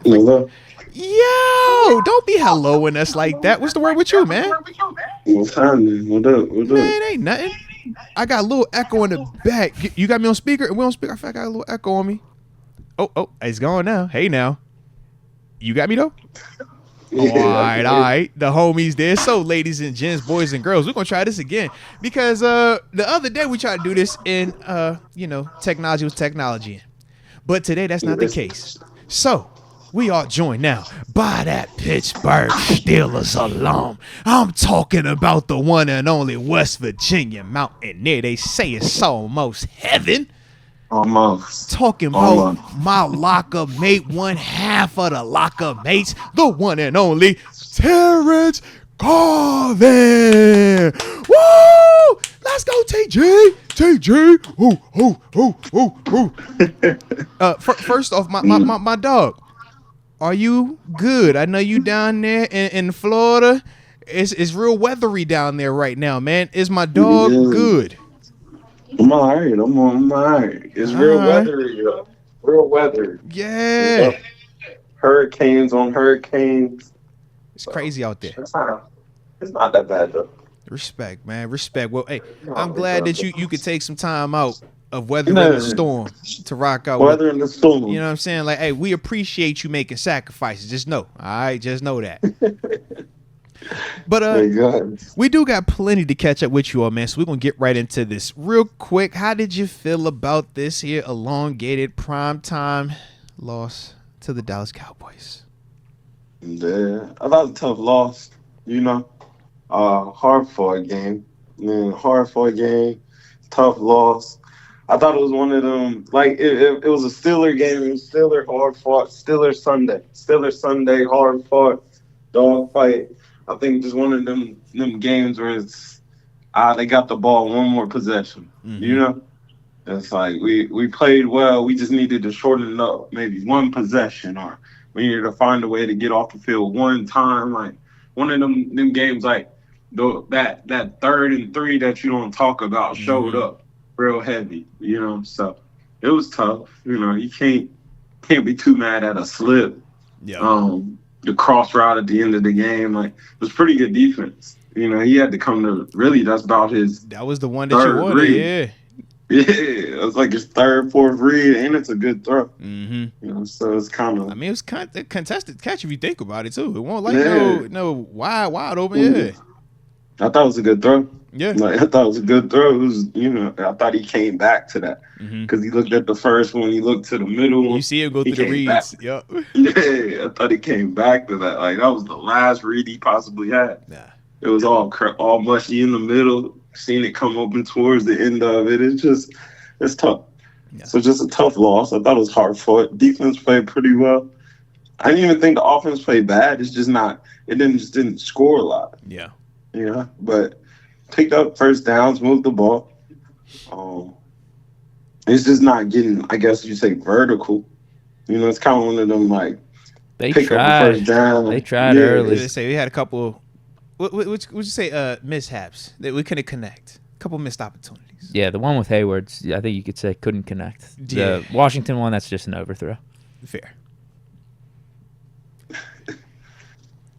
Hello. Yo, don't be helloing us like that. What's the word with you, man? What's happening? What up? What up? Man, ain't nothing. I got a little echo in the back. You got me on speaker? And we on speaker? I feel like I got a little echo on me. Oh, it's gone now. Hey, now. You got me, though? Yeah, All I right, can all hear right. The homies there. So, ladies and gents, boys and girls, we're going to try this again. Because the other day we tried to do this in, technology was technology. But today that's not the case. So, we are joined now by that Pittsburgh Steelers alum. I'm talking about the one and only West Virginia Mountaineer. They say it's almost heaven. Almost. Talking about my locker mate, one half of the locker mates, the one and only Terence Garvin. Woo! Let's go, TG. First off, my dog. Are you good? I know you down there in Florida. It's real weathery down there right now, man. Is my dog good? I'm all right. I'm all right. It's real weathery, yo. Real weather. Yeah. Hurricanes on hurricanes. It's crazy out there. It's not that bad, though. Respect, man. Respect. Well, hey, I'm glad that you could take some time out of weather in the storm to rock out. Weather in the storm. You know what I'm saying? Like, hey, we appreciate you making sacrifices. Just know. All right? Just know that. But we do got plenty to catch up with you all, man. So we're going to get right into this. Real quick, how did you feel about this here elongated primetime loss to the Dallas Cowboys? Yeah, I thought it was a tough loss, hard for a game. Tough loss. I thought it was one of them, like, it was a Steeler game. It was Steeler hard fought, Steeler Sunday hard fought, dog fight. I think just one of them games where it's, they got the ball one more possession, It's like we played well. We just needed to shorten it up, maybe one possession, or we needed to find a way to get off the field one time. Like one of them games, like that 3rd and 3 that you don't talk about showed up real heavy, So it was tough. You can't be too mad at a slip. Yeah. The cross route at the end of the game, like, it was pretty good defense. He had to come to really. That's about his. That was the one that you wanted. Read. Yeah, it was like his 3rd, 4th read, and it's a good throw. Mm-hmm. So it's kind of. I mean, it was kind of a contested catch if you think about it too. It won't like no wide open. Yeah. I thought it was a good throw. Yeah. Like, I thought it was a good throw. It was, I thought he came back to that because he looked at the first one, he looked to the middle one. You see him go through the reads. Yep. Yeah, I thought he came back to that. Like, that was the last read he possibly had. Yeah. It was all mushy in the middle. Seeing it come open towards the end of it, it's tough. Yeah. So just a tough loss. I thought it was hard fought. Defense played pretty well. I didn't even think the offense played bad. It's just not. It didn't score a lot. Yeah. But picked up first downs, moved the ball. It's just not getting, I guess you say, vertical. It's kind of one of them, like, they pick tried. up the first down. They tried early. They say we had a couple. What would you say? Mishaps that we couldn't connect. A couple missed opportunities. Yeah, the one with Hayward's, I think you could say couldn't connect. Yeah. The Washington one, that's just an overthrow. Fair.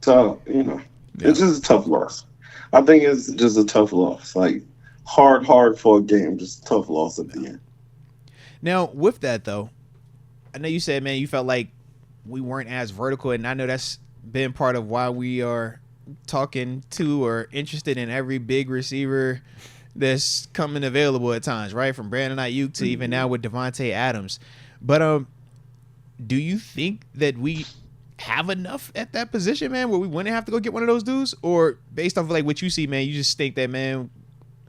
So, it's just a tough loss. I think it's just a tough loss. Like, hard for a game, just a tough loss at the end. Now, with that, though, I know you said, man, you felt like we weren't as vertical, and I know that's been part of why we are talking to or interested in every big receiver that's coming available at times, right? From Brandon Ayuk to even now with Davante Adams. But do you think that we have enough at that position, man, where we wouldn't have to go get one of those dudes? Or based off of like what you see, man, you just think that, man,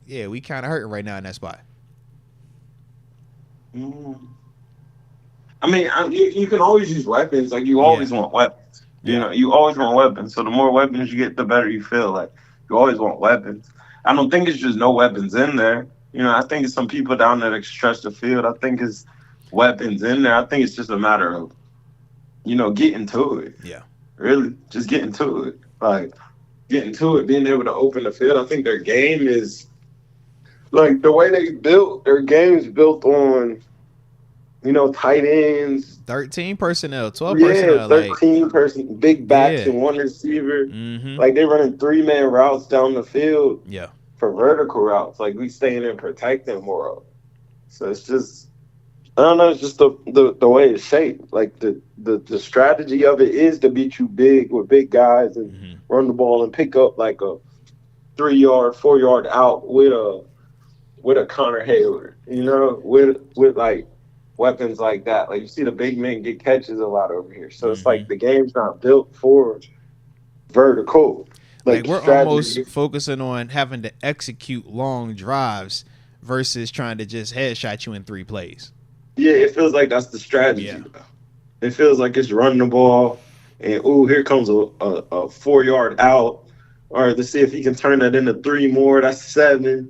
yeah, we kind of hurting right now in that spot? I mean, you can always use weapons. Like, you always want weapons. You always want weapons. So the more weapons you get, the better you feel. Like, you always want weapons. I don't think it's just no weapons in there. I think it's some people down there that stretch the field. I think it's weapons in there. I think it's just a matter of, getting to it. Yeah. Really, just getting to it. Like, getting to it, being able to open the field. I think their game is, like, the way they built, their game is built on, tight ends, 13 personnel, 12 Yeah, personnel. Like, 13-person, big backs yeah. and one receiver. Mm-hmm. Like, they running 3-man routes down the field Yeah. for vertical routes. Like, we staying and protecting more. So it's just, I don't know, it's just the way it's shaped. Like, the strategy of it is to beat you big with big guys and Mm-hmm. run the ball and pick up like a 3-yard, 4-yard out with a Connor Hayward, with like weapons like that. Like you see the big men get catches a lot over here. So it's Mm-hmm. like the game's not built for vertical. Like, Like we're almost strategy. focusing on having to execute long drives versus trying to just headshot you in 3 plays. Yeah, it feels like that's the Yeah. strategy. It feels like it's running the ball and here comes a 4-yard out. All right, let's see if he can turn that into 3 more. That's 7.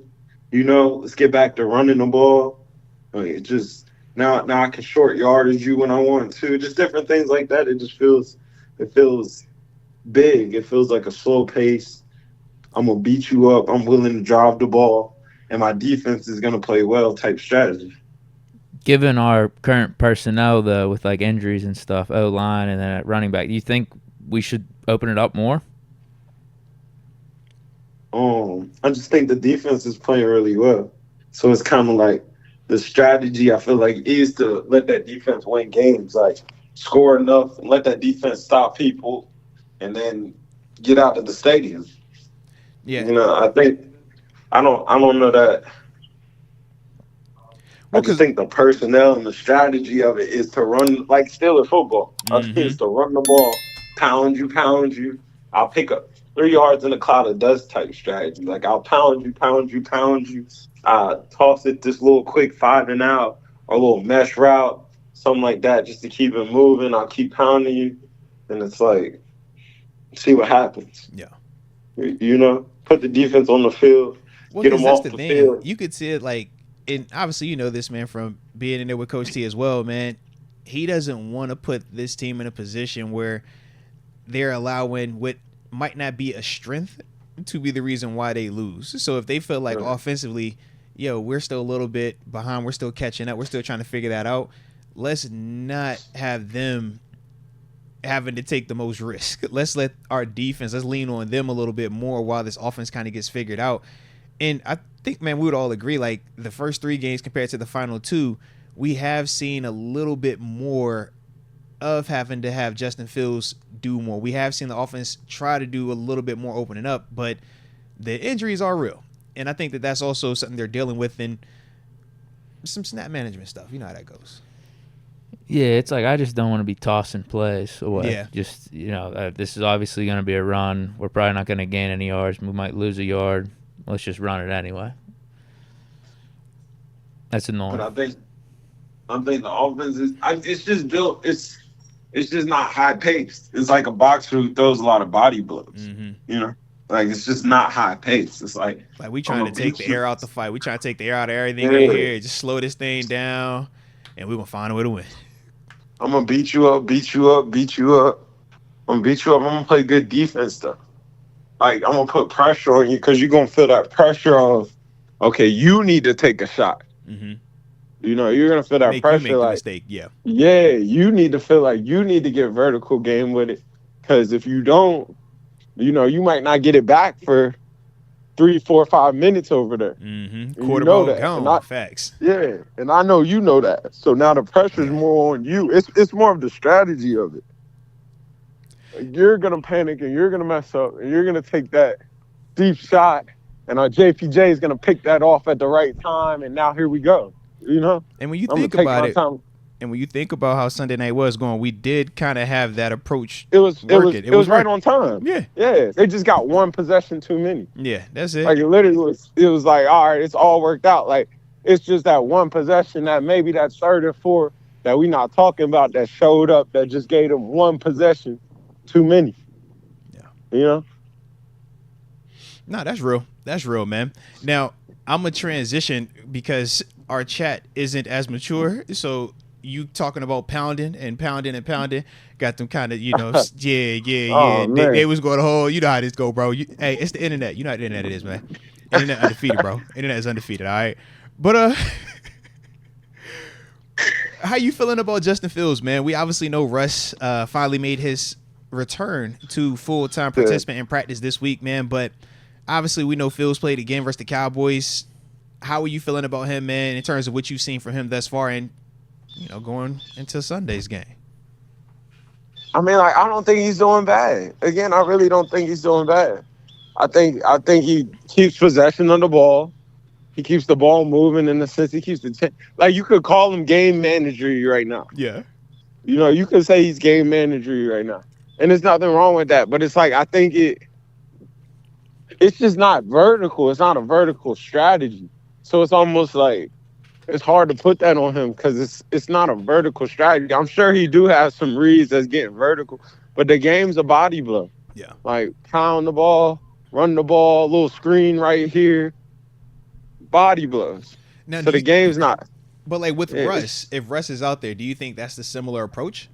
Let's get back to running the ball. I mean, it just now I can short yardage you when I want to. Just different things like that. It feels big. It feels like a slow pace. I'm gonna beat you up. I'm willing to drive the ball, and my defense is gonna play well type strategy. Given our current personnel, though, with like injuries and stuff, O-line and then at running back, do you think we should open it up more? I just think the defense is playing really well. So it's kind of like the strategy, I feel like, is to let that defense win games, like score enough and let that defense stop people and then get out of the stadium. Yeah. I think I don't know that. I Well, just because. think the personnel and the strategy of it is to run like Steelers football. I think Mm-hmm. it's to run the ball, pound you. I'll pick up 3 yards in a cloud of dust type strategy. Like I'll pound you, pound you, pound you. Toss it this little quick 5 and out or a little mesh route, something like that, just to keep it moving. I'll keep pounding you, and it's like see what happens. Yeah. Put the defense on the field, Well, get because them that's off the the thing. field. You could see it like, and obviously you know this, man, from being in there with Coach T as well, man. He doesn't want to put this team in a position where they're allowing what might not be a strength to be the reason why they lose. So if they feel like Right. offensively, we're still a little bit behind, we're still catching up, we're still trying to figure that out, let's not have them having to take the most risk. Let's let our defense, let's lean on them a little bit more while this offense kind of gets figured out. And I think, man, we would all agree, like the first 3 games compared to the final 2, we have seen a little bit more of having to have Justin Fields do more. We have seen the offense try to do a little bit more opening up, but the injuries are real. And I think that that's also something they're dealing with in some snap management stuff. You know how that goes. Yeah, it's like I just don't want to be tossing plays away. Yeah. Just, this is obviously going to be a run. We're probably not going to gain any yards. We might lose a yard. Let's just run it anyway. That's annoying. But I think the offense is. It's just built. It's just not high paced. It's like a boxer who throws a lot of body blows. Mm-hmm. Like it's just not high paced. It's like we trying to take the air out the fight. We trying to take the air out of everything Yeah. in here. Just slow this thing down, and we're gonna find a way to win. I'm gonna beat you up, beat you up, beat you up. I'm gonna beat you up. I'm gonna play good defense stuff. Like I'm gonna put pressure on you because you're gonna feel that pressure of, okay, you need to take a shot. Mm-hmm. You're gonna feel that Make pressure. you make the like, mistake. Yeah. yeah, you need to feel like you need to get vertical game with it. Because if you don't, you might not get it back for 3, 4, 5 minutes over there. Mm-hmm. And Quarter you know ball that. gone. Facts. Yeah, and I know you know that. So now the pressure's more on you. It's more of the strategy of it. Like, you're gonna panic and you're gonna mess up and you're gonna take that deep shot, and our JPJ is gonna pick that off at the right time. And now here we go. And when you I'm think gonna take about my it, time. and when you think about how Sunday night was going, we did kind of have that approach. It was right working. on time. Yeah. Yeah. They just got one possession too many. Yeah, that's it. Like it literally was like, all right, it's all worked out. Like it's just that one possession that maybe that 3rd or 4th that we not talking about that showed up that just gave them one possession too many. Yeah. No, that's real. That's real, man. Now I'm gonna transition because our chat isn't as mature. So you talking about pounding and pounding and pounding got them kind of, yeah. Oh, They was going to hold. You know how this go, bro. Hey, it's the internet. You know how the internet is, man. Internet undefeated, bro. Internet is undefeated. All right, but How you feeling about Justin Fields, man? We obviously know Russ finally made his return to full-time participant in practice this week, man. But obviously we know Fields played again versus the Cowboys. How are you feeling about him, man, in terms of what you've seen from him thus far and, going into Sunday's game? I mean, like, I don't think he's doing bad. Again, I really don't think he's doing bad. I think he keeps possession of the ball. He keeps the ball moving in the sense he keeps like, you could call him game managery right now. Yeah. You could say he's game managery right now. And there's nothing wrong with that. But it's like, I think it's just not vertical. It's not a vertical strategy. So it's almost like it's hard to put that on him because it's not a vertical strategy. I'm sure he do have some reads that's getting vertical, but the game's a body blow. Yeah. Like, pound the ball, run the ball, little screen right here. Body blows. Now, so the game's not. But like with Russ, if Russ is out there, do you think that's the similar approach?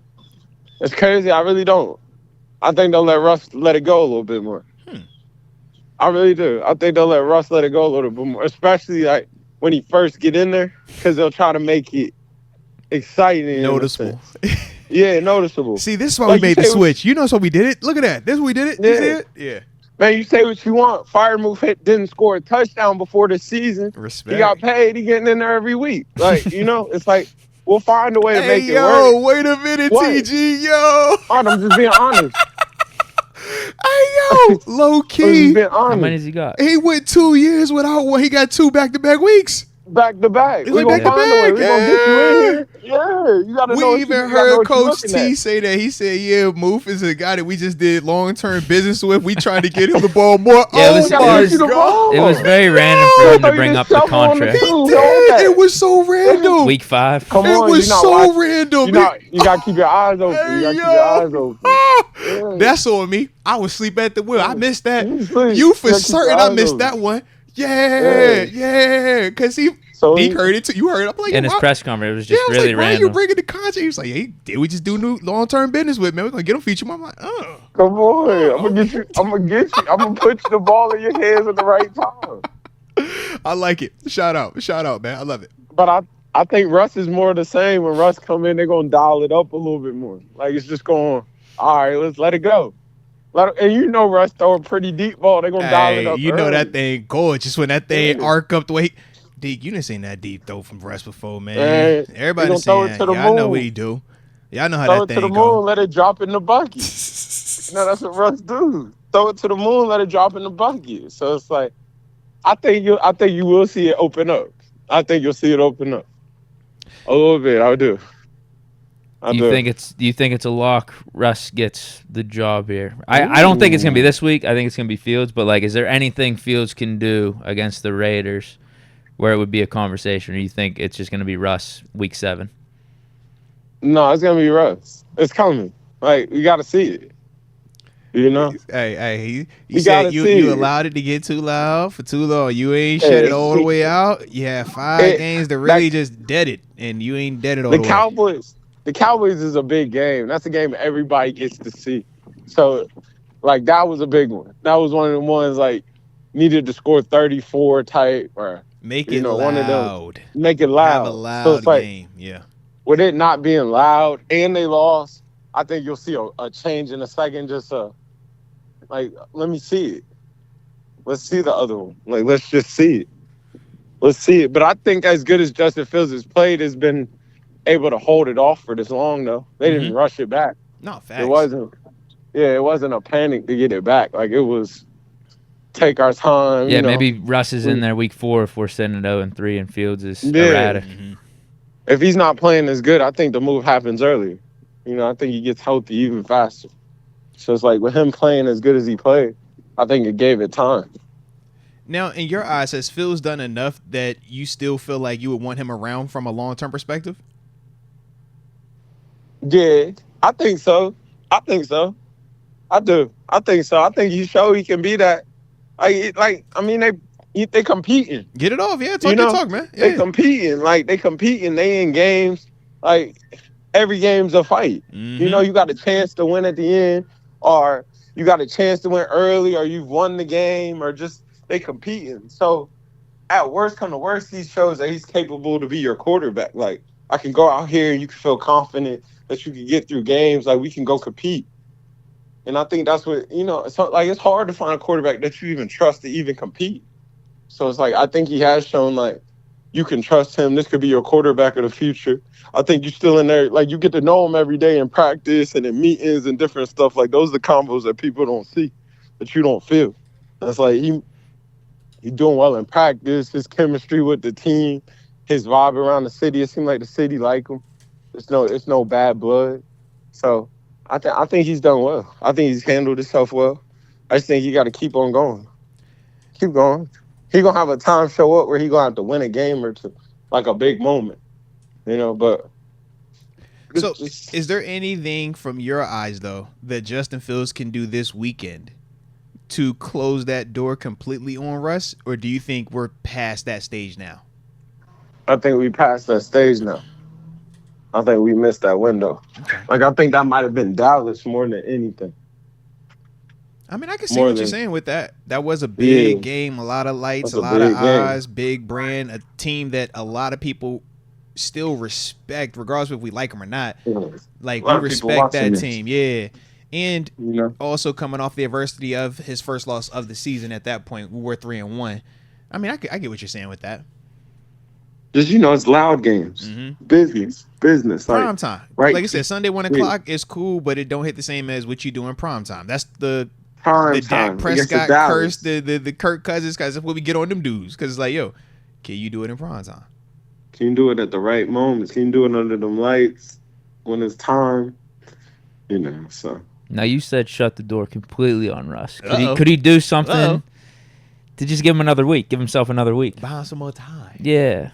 It's crazy. I really don't. I think they'll let Russ let it go a little bit more. I really do. I think they'll let Russ let it go a little bit more, especially like when he first get in there, because they'll try to make it exciting, noticeable. Yeah, noticeable. See, this is why we made the switch. You know, so we did it. Look at that. This is what we did it. You see it? Yeah. Man, you say what you want. Firemouth didn't score a touchdown before the season. Respect. He got paid. He getting in there every week. Like, it's like, we'll find a way to make it work. Yo, wait a minute, what? TG, yo. I'm just being honest. Hey, yo, low key. How many has he got? He went 2 years without one. He got 2 back-to-back weeks. Back to back. We're going to find a way. We're going to get you in here. Yeah, you got to know. We even heard Coach T say that. He said, yeah, Moof is a guy that we just did long-term business with. We tried to get him the ball more. Yeah, it was very random for him to bring up the contract. It was so random. Week 5. Come on, it was so random. You got to keep your eyes open. You got to keep your eyes open. Yeah. That's on me. I was asleep at the wheel. I missed that. You for certain I missed that one. Yeah. Because Deke heard it too. You heard it. I'm like, in his press conference, it was just really random. Why are you bringing the contract? He was like, hey, did we just do new long-term business with, man? We're going to get him feature. I'm like, come on. I'm going to get you. I'm going to get you. I'm going to put the ball in your hands at the right time. I like it. Shout out, man. I love it. But I think Russ is more of the same. When Russ come in, they're going to dial it up a little bit more. Like, it's just going, all right, let's let it go. And Russ throw a pretty deep ball. They're going to dial it up early. That thing gorgeous when that thing arc up the way. Deke, you didn't seen that deep throw from Russ before, man. Everybody done seen that. Y'all know what he do. Y'all know how that thing go. Throw it to the moon, let it drop in the bucket. That's what Russ do. Throw it to the moon, let it drop in the bucket. So it's like, I think you will see it open up. I think you'll see it open up a little bit. I do. Do you think it's a lock? Russ gets the job here. I don't think it's gonna be this week. I think it's gonna be Fields. But like, is there anything Fields can do against the Raiders where it would be a conversation, or you think it's just gonna be Russ week 7? No, it's gonna be Russ. It's coming. Like, you got to see it. Hey, you said you allowed it to get too loud for too long. You ain't shut it all the way out. Yeah, 5 games to really just dead it, and you ain't dead it all the way. The Cowboys is a big game. That's a game everybody gets to see. So, like, that was a big one. That was one of the ones, like, needed to score 34 type or make it loud. One of those. Make it loud. Have a loud game. Yeah. With it not being loud and they lost, I think you'll see a change in a second. Just like, let me see it. Let's see the other one. Like, let's just see it. Let's see it. But I think as good as Justin Fields has played, has been able to hold it off for this long, though. They didn't rush it back. No, facts. It wasn't a panic to get it back. Like, it was take our time. Yeah, maybe Russ is in there week 4 if we're sitting at 0-3 and Fields is erratic. Mm-hmm. If he's not playing as good, I think the move happens earlier. I think he gets healthy even faster. So it's like with him playing as good as he played, I think it gave it time. Now, in your eyes, has Fields done enough that you still feel like you would want him around from a long-term perspective? Yeah, I think so. I do. I think so. I think he showed he can be that. They competing. Get it off, yeah. Talk your talk, man. Yeah. They competing. They in games. Like, every game's a fight. Mm-hmm. You got a chance to win at the end, or you got a chance to win early, or you've won the game, or just they competing. So, at worst come to worst, he shows that he's capable to be your quarterback. Like, I can go out here and you can feel confident that you can get through games. Like, we can go compete. And I think that's what, it's hard to find a quarterback that you even trust to even compete. So it's like, I think he has shown, like, you can trust him. This could be your quarterback of the future. I think you're still in there. Like, you get to know him every day in practice and in meetings and different stuff. Like, those are the combos that people don't see, that you don't feel. That's like, he's doing well in practice. His chemistry with the team, his vibe around the city. It seems like the city like him. It's no bad blood. So I think he's done well. I think he's handled himself well. I just think he got to keep on going. Keep going. He gonna have a time show up where he gonna have to win a game or two, like a big moment, But so, is there anything from your eyes though that Justin Fields can do this weekend to close that door completely on Russ, or do you think we're past that stage now? I think we passed that stage now. I think we missed that window. Okay. Like, I think that might have been Dallas more than anything. I mean, I can see what you're saying with that. That was a big game, a lot of lights, a lot of eyes, big brand, a team that a lot of people still respect, regardless if we like them or not. Like, we respect that team, yeah. And also coming off the adversity of his first loss of the season at that point, we were 3-1. I mean, I get what you're saying with that. Just, it's loud games. Mm-hmm. Business. Prime time. Right? Like I said, Sunday 1 o'clock is cool, but it don't hit the same as what you do in prime time. That's the Dak Prescott curse, the Kirk Cousins, because that's what we get on them dudes. Because it's like, yo, can you do it in prime time? Can you do it at the right moments? Can you do it under them lights when it's time? So. Now, you said shut the door completely on Russ. Could he do something to just give him another week, give himself another week? Buy him some more time. Yeah.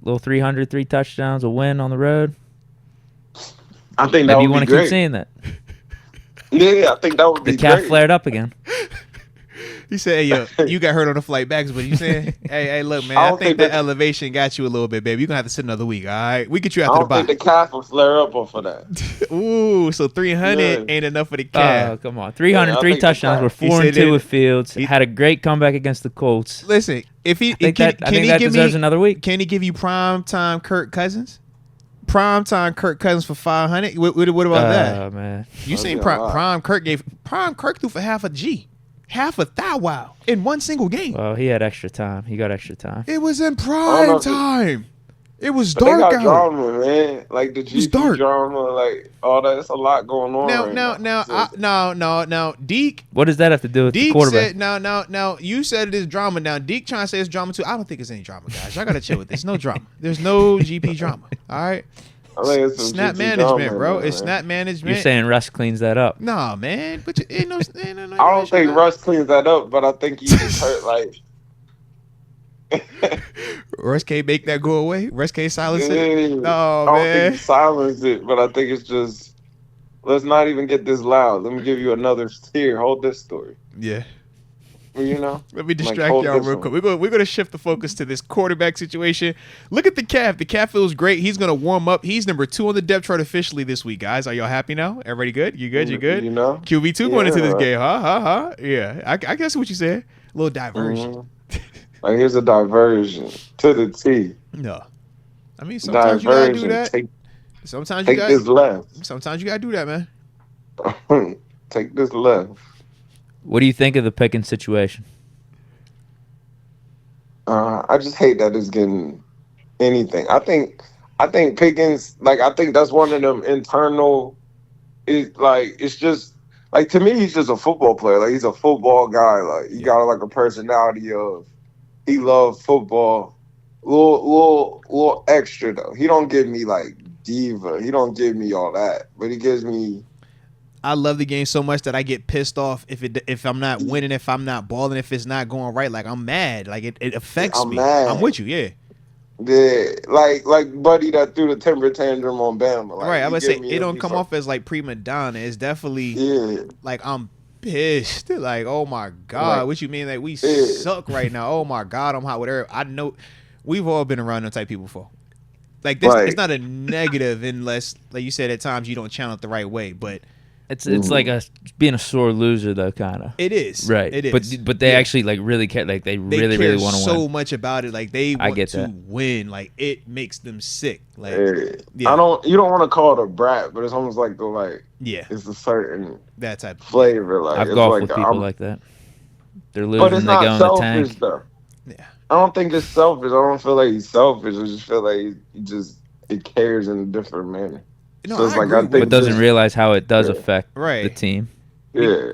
Little 300, 3 touchdowns, a win on the road. I think that would be great. Maybe you want to keep seeing that. Yeah, I think that would be great. The calf flared up again. He said, hey, yo, you got hurt on the flight back. What you saying? hey, look, man, I think that elevation got you a little bit, baby. You're going to have to sit another week, all right? We get you after the bye. I don't think the calf will flare up off of that. Ooh, so 300 ain't enough for the calf. Oh, come on. 303 touchdowns. We're 4-2 with Fields. He had a great comeback against the Colts. Listen, if he I think that deserves another week. Can he give you prime time Kirk Cousins? Prime time Kirk Cousins for 500? What about that? Oh, man. You seen prime Kirk threw for half a G. Half a thou wow in one single game. Well, he had extra time. He got extra time. It was in prime time. It was dark out. They got drama, man. Like the GP drama, like all that. It's a lot going on. Now, Deke. What does that have to do with the quarterback? Now, you said it is drama. Now, Deke trying to say it's drama too. I don't think it's any drama, guys. Y'all gotta chill with this. No drama. There's no GP drama. All right. I think it's snap management, bro. It's snap management. You're saying Russ cleans that up? Nah, man. But ain't no. I don't think Russ cleans that up, but I think he just hurt like. Russ can't make that go away. Russ can't silence it. No, man. I don't think he silenced it, but I think it's just. Let's not even get this loud. Let me give you another here. Hold this story. Yeah. Let me distract y'all real quick. We're gonna shift the focus to this quarterback situation. Look at the calf. The calf feels great. He's gonna warm up. He's number 2 on the depth chart officially this week, guys. Are y'all happy now? Everybody good? You good? QB2 going into this game, huh? Yeah, I guess what you said. A little diversion. Like, here's a diversion to the T. No, I mean sometimes you gotta do that. Sometimes you gotta this left. Sometimes you gotta do that, man. Take this left. What do you think of the Pickens situation? I just hate that it's getting anything. I think Pickens, like, I think that's one of them internal. It's just like, to me, he's just a football player. Like, he's a football guy. Like, he got like a personality of he loves football. Little extra though. He don't give me like diva. He don't give me all that, but he gives me. I love the game so much that I get pissed off if I'm not winning, if I'm not balling, if it's not going right. Like, I'm mad. Like, it affects me. Mad. I'm with you, yeah. Yeah, like Buddy that threw the temper tantrum on Bama. Like, right, I would say it don't come off as like prima donna. It's definitely like I'm pissed. Like, oh my God, like, what you mean? Like, we suck right now. Oh my God, I'm hot with her. I know we've all been around them type people before. Like, this, it's not a negative unless, like you said, at times you don't channel it the right way, but. It's like being a sore loser though, kind of. It is. Right. It is. But they actually like really care. Like they really care want to win. so much about it. Like they want to win. Like it makes them sick. Like you don't want to call it a brat, but it's almost like it's a certain that type of flavor. Like I've golfed with people like that. They're losing. But it's not selfish though. Yeah. I don't think it's selfish. I don't feel like he's selfish. I just feel like he cares in a different manner. No, so it's but doesn't realize how it does affect the team. Yeah.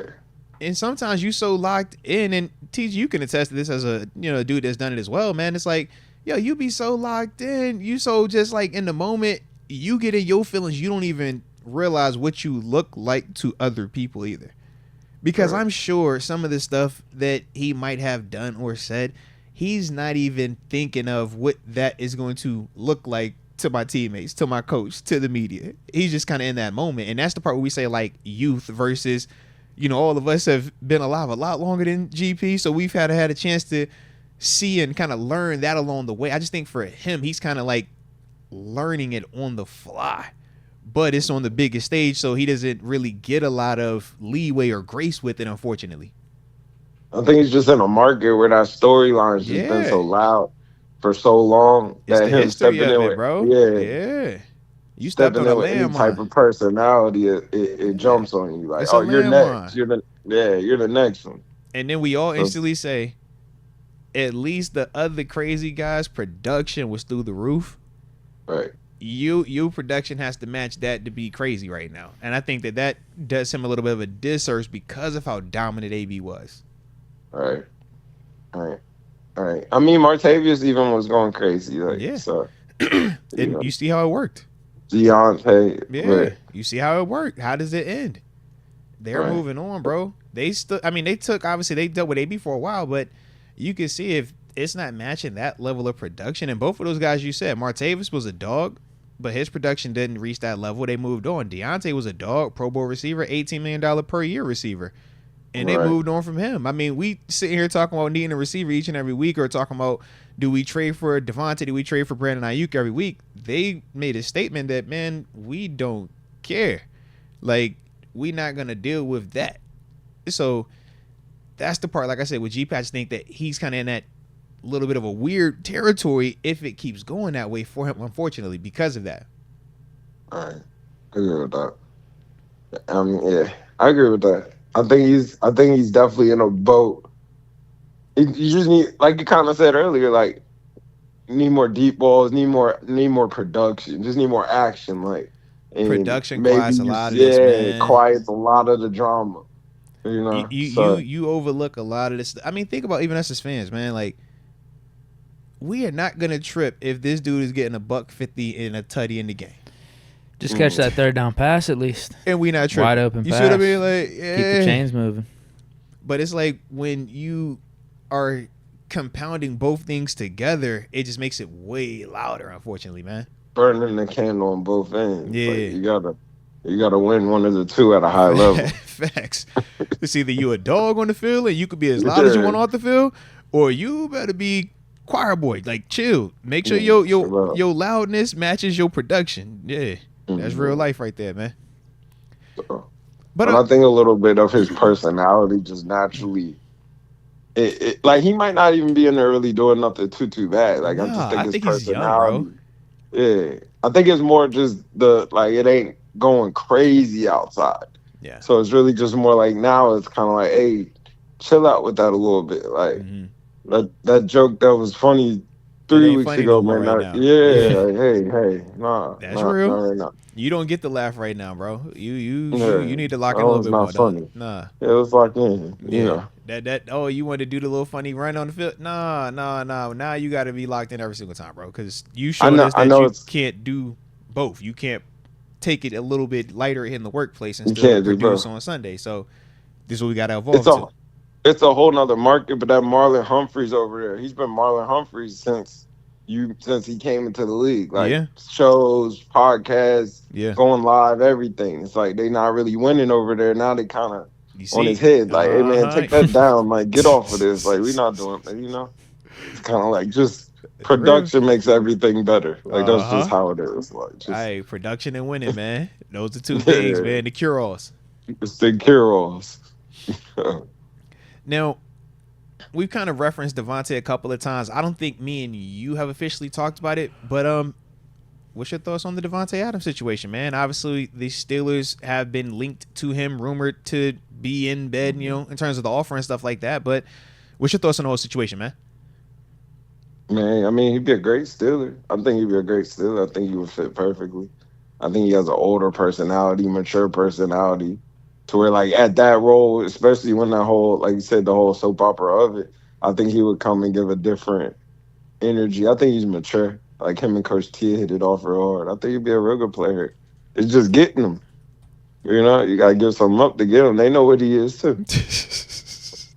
And sometimes you so locked in, and TG, you can attest to this as a dude that's done it as well, man. It's like, yo, you be so locked in, you so just like in the moment, you get in your feelings, you don't even realize what you look like to other people either. Because I'm sure some of the stuff that he might have done or said, he's not even thinking of what that is going to look like to my teammates, to my coach, to the media. He's just kind of in that moment. And that's the part where we say like youth versus, all of us have been alive a lot longer than GP. So we've had a chance to see and kind of learn that along the way. I just think for him, he's kind of like learning it on the fly, but it's on the biggest stage. So he doesn't really get a lot of leeway or grace with it, unfortunately. I think he's just in a market where that storyline's just been so loud for so long that him stepping in with, bro. Yeah. You stepped on a landmine. Type of personality, it jumps on you like, it's you're next. You're the next one. And then we all instantly say, at least the other crazy guys' production was through the roof. Right. You production has to match that to be crazy right now. And I think that does him a little bit of a disservice because of how dominant AB was. All right. I mean, Martavius even was going crazy. Like, so, and you see how it worked. Deontay. Yeah. You see how it worked. How does it end? They're moving on, bro. They dealt with AB for a while, but you can see if it's not matching that level of production. And both of those guys you said, Martavius was a dog, but his production didn't reach that level. They moved on. Deontay was a dog, Pro Bowl receiver, $18 million per year receiver. And they moved on from him. I mean, we sitting here talking about needing a receiver each and every week, or talking about, do we trade for Davante? Do we trade for Brandon Ayuk every week? They made a statement that, man, we don't care. Like, we not going to deal with that. So that's the part, like I said, with GP, I just think that he's kind of in that little bit of a weird territory if it keeps going that way for him, unfortunately, because of that. All right. I agree with that. I agree with that. I think he's definitely in a boat. You just need, like you kind of said earlier, like you need more deep balls, need more production, just need more action. Like production quiets a lot of this, man. Quiets a lot of the drama. You overlook a lot of this. I mean, think about even us as fans, man. Like, we are not gonna trip if this dude is getting $150 and a tutty in the game. Just catch that third down pass at least. And we not tripping. Wide open pass. You see what I mean? Like, keep the chains moving. But it's like when you are compounding both things together, it just makes it way louder, unfortunately, man. Burning the candle on both ends. Yeah. Like you gotta win one of the two at a high level. Facts. It's either you a dog on the field and you could be as loud as you want off the field, or you better be choir boy. Like, chill. Make sure your loudness matches your production. Yeah. That's real life right there, man. But I think a little bit of his personality just naturally, like he might not even be in there really doing nothing too bad. Like I think his personality. He's young, bro. I think it's more just it ain't going crazy outside. Yeah. So it's really just more like now it's kind of like, hey, chill out with that a little bit. Like that joke that was funny 3 weeks ago, man. Right hey, nah. That's real. Right now. You don't get the laugh right now, bro. You need to lock in a little bit more. Funny. Nah. It was locked in. You know. You want to do the little funny run on the field? Nah. Now you got to be locked in every single time, bro. Because you showed us that you can't do both. You can't take it a little bit lighter in the workplace and still produce on Sunday. So this is what we got to evolve to. It's a whole nother market, but that Marlon Humphreys over there, he's been Marlon Humphreys since he came into the league. Like shows, podcasts, going live, everything. It's like they not really winning over there. Now they kind of on his head. Like, hey man, take that down. Like, get off of this. Like, we not doing that, It's kind of like just production makes everything better. Like that's just how it is. Like, production and winning, man. Those are two things, man. The cure-alls. Cure-alls. Now, we've kind of referenced Davante a couple of times. I don't think me and you have officially talked about it, but what's your thoughts on the Davante Adams situation, man? Obviously, the Steelers have been linked to him, rumored to be in bed, in terms of the offer and stuff like that. But what's your thoughts on the whole situation, man? Man, I mean, he'd be a great Steeler. I think he'd be a great Steeler. I think he would fit perfectly. I think he has an older personality, mature personality, to where like at that role, especially when that whole, like you said, the whole soap opera of it, I think he would come and give a different energy. I think he's mature. Like him and Coach T hit it off real hard. I think he'd be a real good player. It's just getting him. You gotta give something up to get him. They know what he is too.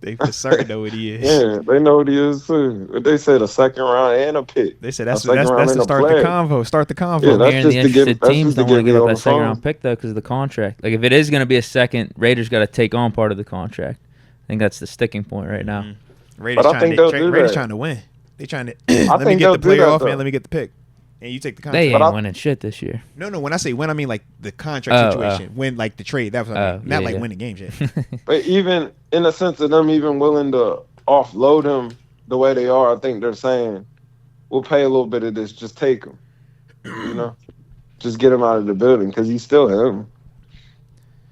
They for certain know what he is. Yeah, they know what he is too. But they said a second round and a pick. They said that's to start the convo. Start the convo. Yeah, that's just the interested teams don't want to give up that second round pick though because of the contract. Like if it is going to be a second, Raiders got to take on part of the contract. I think that's the sticking point right now. Mm-hmm. Raiders trying to win. They trying to let me get the player off and let me get the pick. And you take the contract. They ain't winning shit this year. No. When I say win, I mean like the contract situation. Win like the trade. That's what I mean. Not winning games yet. But even in the sense of them even willing to offload him the way they are, I think they're saying, we'll pay a little bit of this. Just take him. Just get him out of the building because he's still him.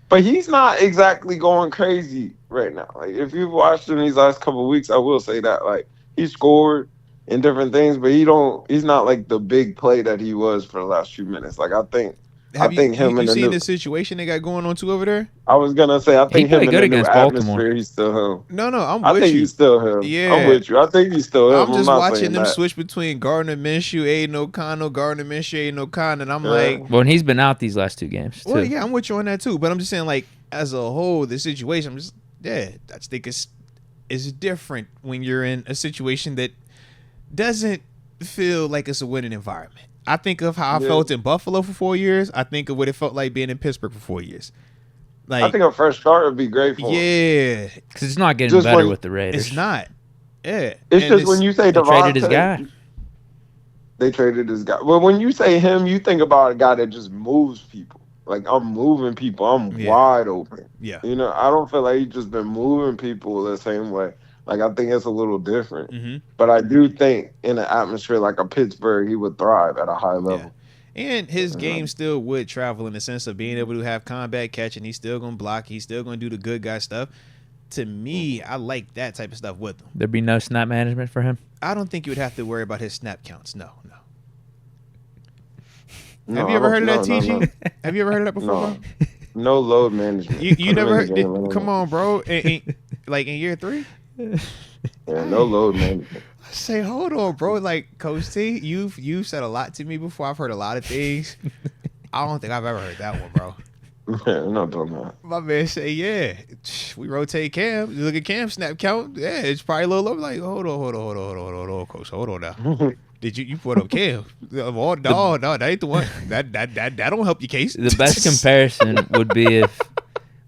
But he's not exactly going crazy right now. Like if you've watched him these last couple of weeks, I will say that like he scored in different things, but he's not like the big play that he was for the last few minutes. Like I think him and you seen the situation they got going on too over there? I was gonna say I think him in the new atmosphere, he's still him. No, I think he's still him. Yeah, I'm with you. I think he's still him. I'm just watching them switch between Gardner Minshew, Aiden O'Connell, and I'm like, well, and he's been out these last two games too. Well, yeah, I'm with you on that too. But I'm just saying, like as a whole, the situation, I think it's different when you're in a situation that doesn't feel like it's a winning environment. I think of how I felt in Buffalo for 4 years. I think of what it felt like being in Pittsburgh for 4 years. Like, I think a fresh start would be great for him. Yeah. Because it's not getting better with the Raiders. It's not. Yeah. It's just when you say Davante, they traded his guy. They traded his guy. Well, when you say him, you think about a guy that just moves people. Like, I'm moving people. I'm wide open. Yeah. I don't feel like he's just been moving people the same way. Like, I think it's a little different. Mm-hmm. But I do think in an atmosphere like a Pittsburgh, he would thrive at a high level. Yeah. And his game still would travel in the sense of being able to have combat catching. He's still going to block. He's still going to do the good guy stuff. To me, I like that type of stuff with him. There'd be no snap management for him? I don't think you would have to worry about his snap counts. No. No, have you ever heard of that, TG? No. Have you ever heard of that before? No load management. You never heard it? Come on, bro. Like in year 3? Yeah, no load management. I say, hold on, bro. Like, Coach T, you've said a lot to me before. I've heard a lot of things. I don't think I've ever heard that one, bro. Yeah, I'm not talking about. My man say, yeah, we rotate Cam. You look at Cam snap count. Yeah, it's probably a little low. Like, hold on, Coach. Hold on now. Did you put up Cam? Oh, no, that ain't the one. That don't help your case. The best comparison would be if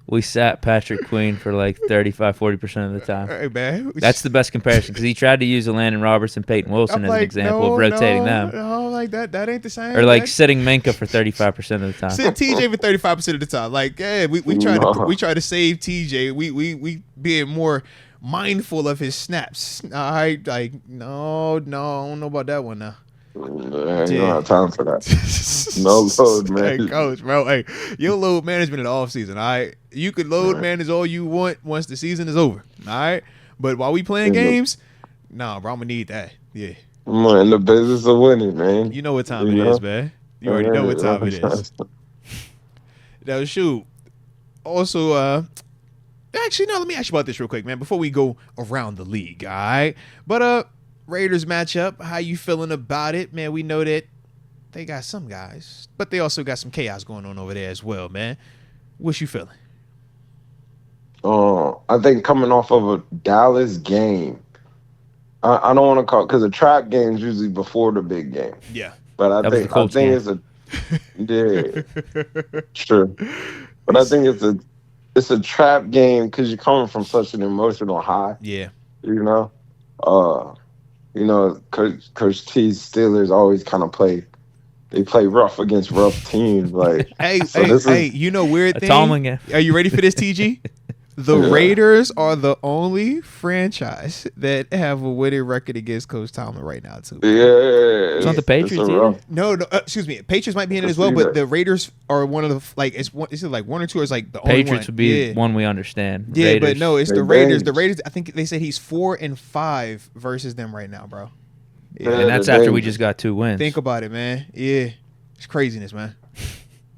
we sat Patrick Queen for like 35-40% of the time. Hey, man. That's the best comparison because he tried to use Landon Robertson, Peyton Wilson as an example of rotating them. No, like that ain't the same. Or like sitting Minka for 35% of the time. Sit TJ for 35% of the time. Like, yeah, we try to save TJ. We being more mindful of his snaps. All right, like no, I don't know about that one now. You don't have time for that. No load management. Hey, Coach, bro. Hey, you'll load management in the offseason, all right? You could load manage all you want once the season is over, all right? But while we playing games, nah, bro, I'm going to need that. Yeah. I'm in the business of winning, man. You know what time it is, man. You already know what time it is. Now, shoot. Also, actually, no, let me ask you about this real quick, man, before we go around the league, all right? But, Raiders matchup, how you feeling about it? Man, we know that they got some guys, but they also got some chaos going on over there as well, man. What's you feeling? I think coming off of a Dallas game, I don't want to call it because the trap game is usually before the big game. Yeah. But I think it's a sure. But I think it's a trap game because you're coming from such an emotional high. Yeah. Coach T's Steelers always kind of play they play rough against rough teams. Like, hey, you know weird thing? Are you ready for this, TG? The Raiders are the only franchise that have a winning record against Coach Tomlin right now, too. Yeah. It's not the Patriots either? No, excuse me. Patriots might be in it as well, but the Raiders are one of the, like, is it like one or two, or it's like the only one? Patriots would be one we understand. Yeah, Raiders. but no, it's the Raiders. The Raiders, I think they said he's 4-5 versus them right now, bro. Yeah. And that's after we just got 2 wins. Think about it, man. Yeah. It's craziness, man.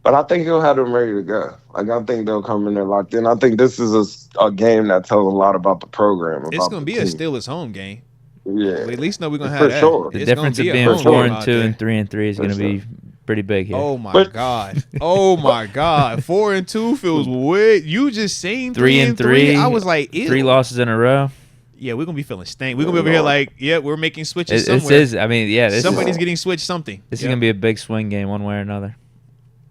But I think he'll have them ready to go. Like, I think they'll come in there locked in. I think this is a game that tells a lot about the program. It's going to be a Steelers home game. Yeah. We at least know we're going to have that. Sure. The difference of being 4-2 and 3-3 is going to be pretty big here. Oh, my God. Oh, my God. 4-2 feels weird. You just saying 3-3. I was like, ew. 3 losses in a row. Yeah, we're going to be feeling stank. We're going to be over here like, yeah, we're making switches somewhere. This is, I mean, yeah. Somebody's getting switched something. This is going to be a big swing game one way or another.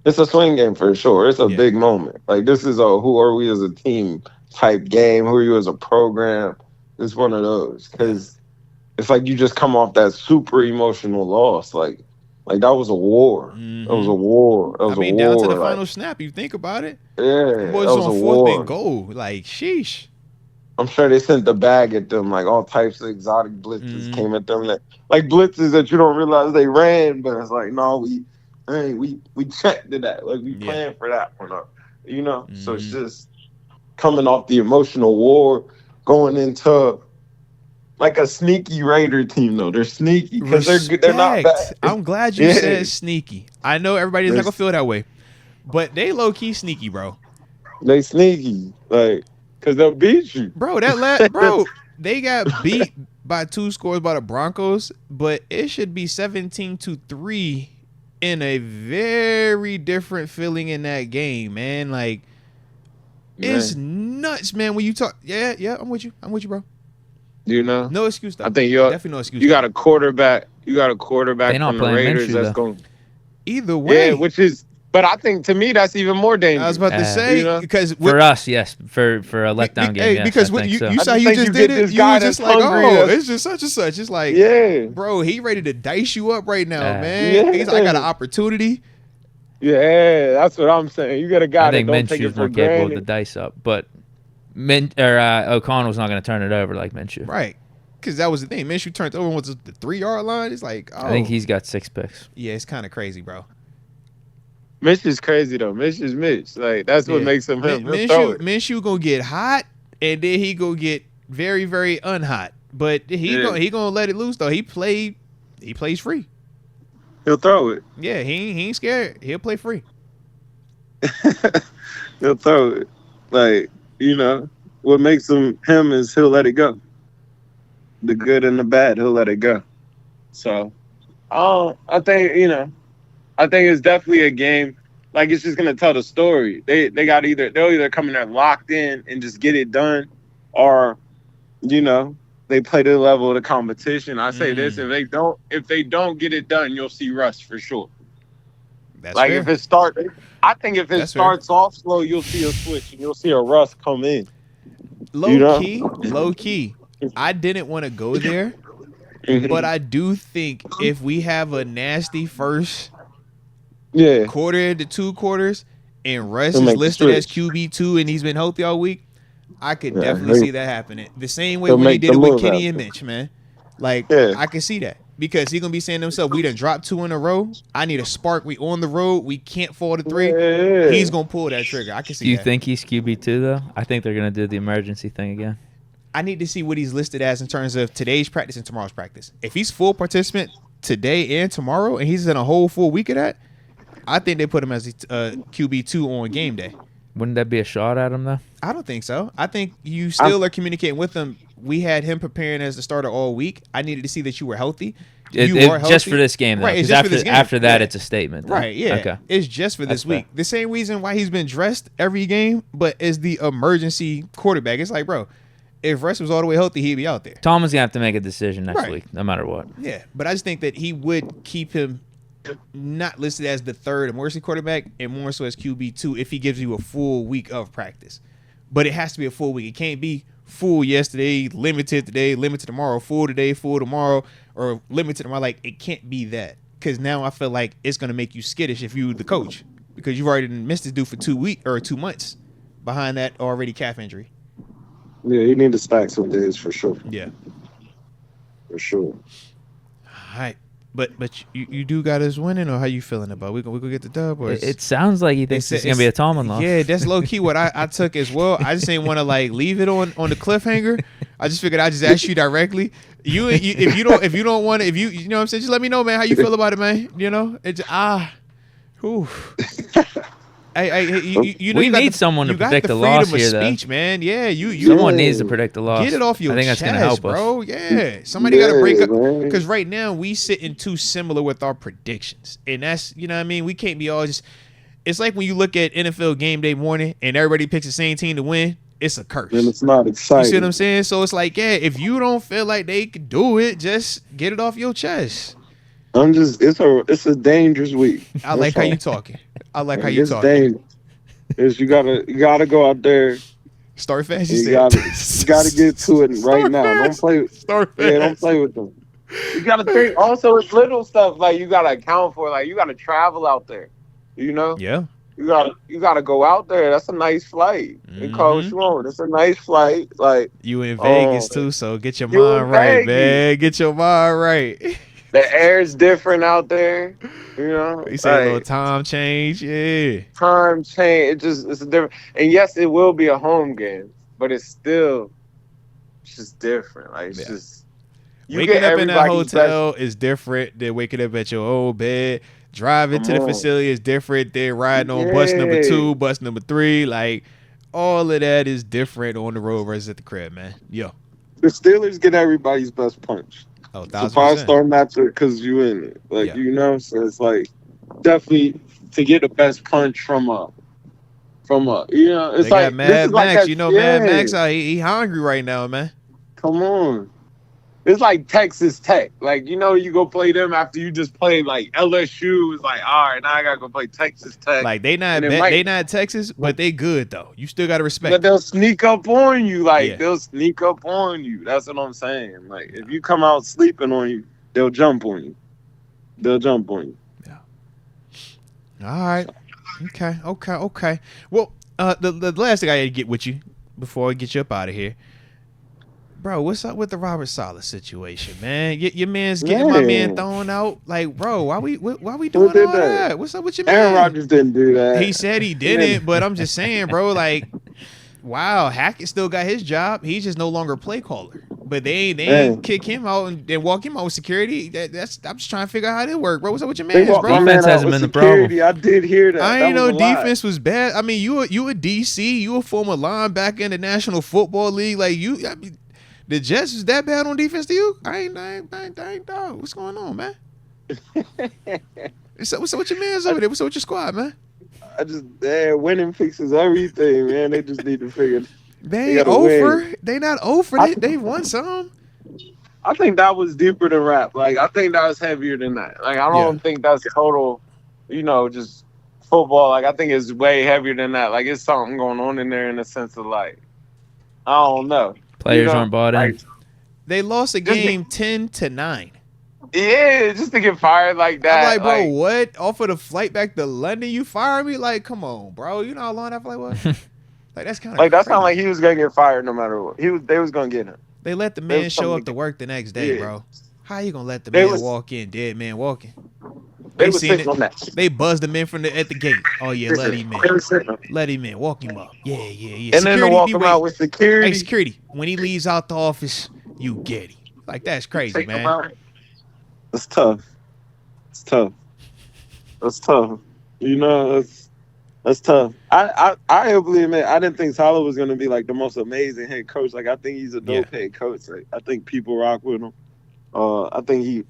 It's a swing game for sure. It's a big moment. Like, this is a who are we as a team type game. Who are you as a program? It's one of those. Because it's like you just come off that super emotional loss. Like that was a war. Mm-hmm. That was a war. That was down to the final snap. You think about it. Yeah. Boys on 4th and goal. Like, sheesh. I'm sure they sent the bag at them. Like, all types of exotic blitzes came at them. Like blitzes that you don't realize they ran. But it's like, no, we checked to that. Like, we planned for that one up. You know? Mm-hmm. So it's just coming off the emotional war, going into like a sneaky Raider team, though. They're sneaky because they're not bad. I'm glad you said sneaky. I know everybody's not going to feel that way. But they low-key sneaky, bro. They sneaky. Like, because they'll beat you. Bro, they got beat by 2 scores by the Broncos, but it should be 17-3 in a very different feeling in that game, man. Like, it's nuts, man. When you talk, I'm with you, bro. You know, no excuse though. I think definitely no excuse. You got a quarterback. They not from the Raiders Minshew, that's going. Either way, yeah, which is. But I think to me that's even more dangerous. I was about to say because for us, yes, for a letdown game, yes, because you saw you just did it. You were just like, it's just such and such. It's like, bro, he ready to dice you up right now, man. I got an opportunity. Yeah, that's what I'm saying. You got a guy that don't take it for granted. I think Minshew's more capable of the dice up, but O'Connell's not going to turn it over like Minshew, right? Because that was the thing. Minshew turned over once the 3-yard line. It's like, I think he's got 6 picks. Yeah, it's kind of crazy, bro. Mitch is crazy though. Mitch is Mitch. Like that's what makes him him. Minshew gonna get hot, and then he gonna get very, very unhot. But he gonna let it loose though. He plays free. He'll throw it. Yeah, he ain't scared. He'll play free. He'll throw it. Like, you know, what makes him is he'll let it go. The good and the bad, he'll let it go. So, I think it's definitely a game. Like, it's just gonna tell the story. They'll either come in there locked in and just get it done, or, you know, they play to the level of the competition. I say this: if they don't get it done, you'll see Russ for sure. That's like fair. If it starts off slow, you'll see a switch and you'll see a Russ come in. Low key. I didn't want to go there, but I do think if we have a nasty first quarter to 2 quarters and Russ is listed as QB2 and he's been healthy all week, I could definitely see that happening. The same way when he did it with Kenny and Mitch, man. Like, I can see that. Because he's going to be saying to himself, we done dropped 2 in a row. I need a spark. We on the road. We can't fall to 3. Yeah. He's going to pull that trigger. I can see that. Do you think he's QB2, though? I think they're going to do the emergency thing again. I need to see what he's listed as in terms of today's practice and tomorrow's practice. If he's full participant today and tomorrow, and he's in a whole full week of that, I think they put him as QB2 on game day. Wouldn't that be a shot at him, though? I don't think so. I think you still are communicating with him. We had him preparing as the starter all week. I needed to see that you were healthy. You are healthy. Just for this game, though. Right, because after that, it's a statement. Though. Right, yeah. Okay. It's just for this week. The same reason why he's been dressed every game, but is the emergency quarterback. It's like, bro, if Russ was all the way healthy, he'd be out there. Tomlin's going to have to make a decision next week, no matter what. Yeah, but I just think that he would keep him not listed as the third emergency quarterback and more so as QB2 if he gives you a full week of practice. But it has to be a full week. It can't be full yesterday, limited today, limited tomorrow, full today, full tomorrow, or limited tomorrow. Like, it can't be that. because now I feel like it's gonna make you skittish if you the coach because you've already missed this dude for 2 months behind that already calf injury. Yeah, you need to stack some days for sure. Yeah, for sure. All right. But you do got us winning, or how you feeling about? We gonna get the dub, or it sounds like he thinks it's gonna be a Tomlin loss. Yeah, that's low key what I took as well. I just didn't want to like leave it on the cliffhanger. I just figured I'd just ask you directly. If you don't want to, if you know what I'm saying, just let me know, man, how you feel about it, man. You know, it's whew. We need someone to predict the loss here, though. Speech, man. Yeah, someone needs to predict the loss. Get it off your chest, I think that's gonna help bro. us. Yeah, somebody got to break up because right now we sitting too similar with our predictions, and that's you know what I mean. We can't be all just. It's like when you look at NFL game day morning and everybody picks the same team to win. It's a curse. And it's not exciting. You see what I'm saying? So it's like, yeah, if you don't feel like they could do it, just get it off your chest. It's a dangerous week. I like how you talking. I like how you talking. Dangerous. You gotta go out there. Start fast. You gotta get to it right now. Don't play. Start fast. Yeah, don't play with them. You gotta think. Also, it's little stuff like you gotta account for. Like you gotta travel out there. You know. Yeah. You gotta go out there. That's a nice flight. It costs you on. It's a nice flight. Like you in Vegas too, so get your mind right, man. Get your mind right. The air's different out there, you know. You say a little time change, yeah. Time change. It's a different. And yes, it will be a home game, but it's just different. Like it's just waking up in a hotel is different than waking up at your old bed. Driving to the facility is different than riding on bus number 2, bus number 3. Like all of that is different on the road versus at the crib, man. Yo, the Steelers get everybody's best punch. Oh, it's a 5-star matchup because you in it, like you know. So it's like definitely to get the best punch from a you know. It's they like got Mad Max. Like you know, Mad Max. He hungry right now, man. Come on. It's like Texas Tech. Like, you know, you go play them after you just played like LSU. It's like, all right, now I gotta go play Texas Tech. Like they not Texas, but they good though. You still gotta respect. But they'll sneak up on you. Like they'll sneak up on you. That's what I'm saying. Like if you come out sleeping on you, they'll jump on you. Yeah. All right. Okay. Well, the last thing I had to get with you before I get you up out of here. Bro, what's up with the Robert Saleh situation, man? Your man's getting my man thrown out. Like, bro, why we doing all that? What's up with your man? Aaron Rodgers didn't do that. He said he didn't, but I'm just saying, bro, like, wow, Hackett still got his job. He's just no longer play caller. But they ain't kick him out and walk him out with security. I'm just trying to figure out how that work, bro. What's up with your man, bro? Defense hasn't been the problem. I did hear that. I ain't know defense was bad. I mean, you a DC, you a former linebacker in the National Football League. Like the Jets is that bad on defense to you? I ain't dog. What's going on, man? What's up with your man's over there? What's up with your squad, man? Winning fixes everything, man. They just need to figure. They ain't over. They not over. They won some. I think that was deeper than rap. Like I think that was heavier than that. Like I don't think that's total. You know, just football. Like I think it's way heavier than that. Like it's something going on in there in the sense of like I don't know. Players aren't bought in. They lost a game 10-9. Yeah, just to get fired like that. I'm like, bro, what? Off of the flight back to London, you fire me? Like, come on, bro. You know how long that flight was? Like, that's kind of that sounded like he was gonna get fired no matter what. They was gonna get him. They let the man show up to work the next day, bro. How you gonna let the man walk in, dead man walking? They seen it. On that. They buzzed him in at the gate. Oh yeah, let him in. Let him in. Walk him up. Yeah. And security, then to walk him out with security. Hey, security. When he leaves out the office, you get him. Like that's crazy, man. That's tough. You know, that's tough. I humbly admit I didn't think Saleh was gonna be like the most amazing head coach. Like I think he's a dope head coach. Like, I think people rock with him. I think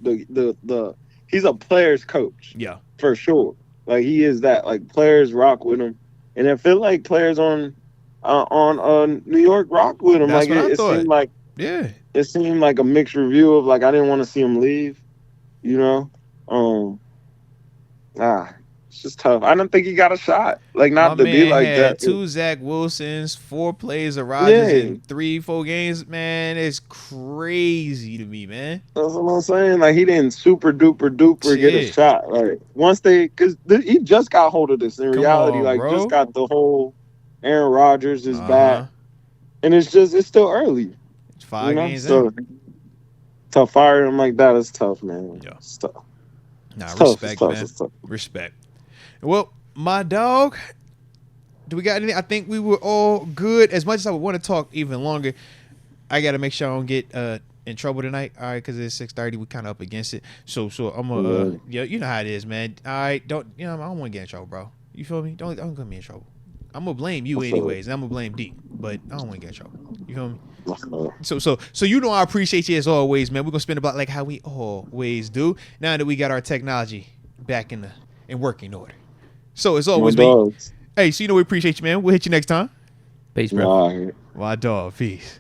he's a player's coach. Yeah, for sure. Like he is that. Like players rock with him, and I feel like players on New York rock with him. That's like what I thought. Seemed like it seemed like a mixed review of like I didn't want to see him leave. You know, It's just tough. I don't think he got a shot. Like, My not to be man like had that. 2 Zach Wilsons, 4 plays of Rodgers Yeah. in 3-4 games. Man, it's crazy to me, man. That's what I'm saying. Like, he didn't super duper get a Shit. shot. Like, once because he just got hold of this. In Come reality, on, like, bro. just got the whole Aaron Rodgers is Uh-huh. back, and it's still early. It's 5 games So in. to fire him like that is tough, man. Yeah. It's tough. Nah, It's tough, respect, it's tough, man. it's tough. Respect. Well, my dog, do we got anything? I think we were all good. As much as I would want to talk even longer, I got to make sure I don't get in trouble tonight. All right, because it's 6:30. We kind of up against it. So I'm gonna, you know how it is, man. All right, I don't want to get in trouble, bro. You feel me? Don't get me in trouble. I'm gonna blame you anyways, and I'm gonna blame Deke, but I don't want to get in trouble. You feel me? So you know I appreciate you as always, man. We're gonna spend about like how we always do. Now that we got our technology back in working order. So as always, man. Hey, so you know we appreciate you, man. We'll hit you next time. Peace, bro. Nah, My dog, peace.